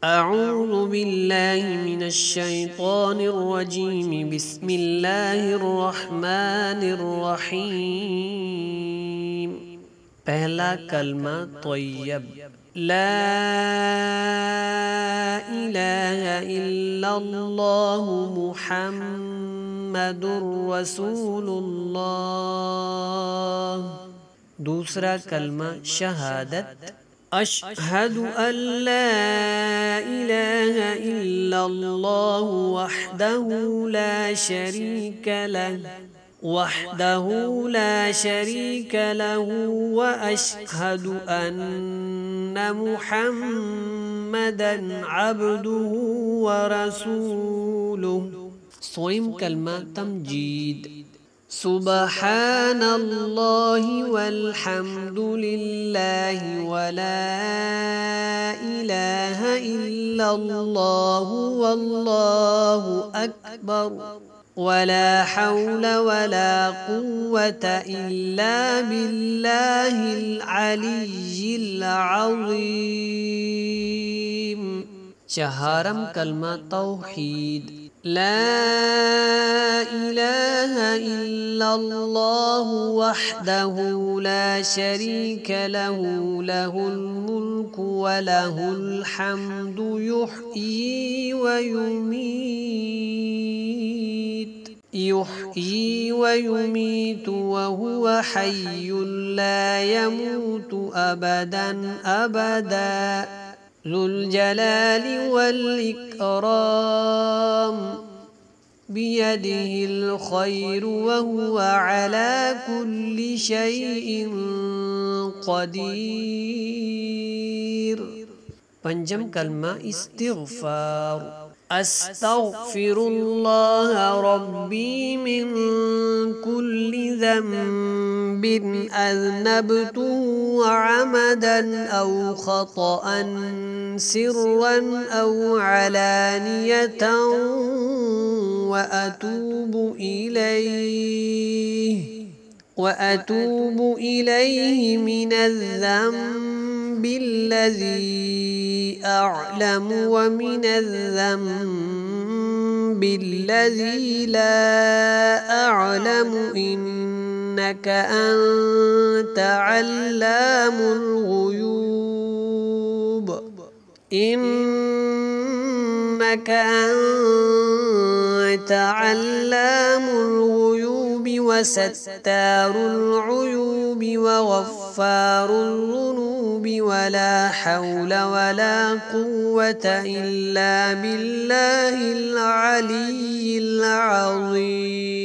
अऊज़ु बिल्लाहि मिनश शैतानिर रजीम बिस्मिल्लाहिर रहमानिर रहीम। पहला कलमा तय्यब। ला इलाहा इल्लल्लाहु मुहम्मदुर रसूलुल्लाह। दूसरा कलमा शहादत। अशहदु अल्ला इलाहा इल्लल्लाहु वहदहु ला शरीक लहु व अशहदु अन्ना मुहम्मदन अब्दुहु व रसूलुहु। सोइम कलमा तमजीद। सुबहानल्लाहि वल्हम्दुलिल्लाहि वला इलाहा इल्लल्लाहु वल्लाहु अकबर वला हौला वला कुव्वता इल्ला बिल्लाहिल अलिय्यिल अज़ीम। चहारम कलमा तौहीद। ला इलाहा इल्लल्लाहु वहदहु ला शरीक लहु लहुल मुल्कु व लहुल हम्दु युह्यी व युमीतु व हुवा हय्युन ला यमूतु अबदन अबदा ज़ुल जलालि वल इकराम बियदिहिल खैरु व हुवा अला कुल्लि शैइन क़दीर। पंजम कलमा इस्तिग़फ़ार। अस्तग़फ़िरुल्लाह रब्बी मिन कुल्लि ज़ंबिन अज़नबतुहु अमदन औ ख़तअन सिर्रन औ अलानियतन व अतूबु इलैहि मिनज़्ज़ंबिल्लज़ी अअलमु व मिनज़्ज़ंबिल्लज़ी ला अअलमु इन्नक अंत अल्लामुल ग़ुयूब। इन्नक अंत अल्लामुल ग़ुयूबि व सत्तारुल उयूबि व ग़फ़्फ़ारुल ज़ुनूबि व ला हौला व ला कुव्वता इल्ला बिल्लाहिल अलिय्यिल अज़ीम।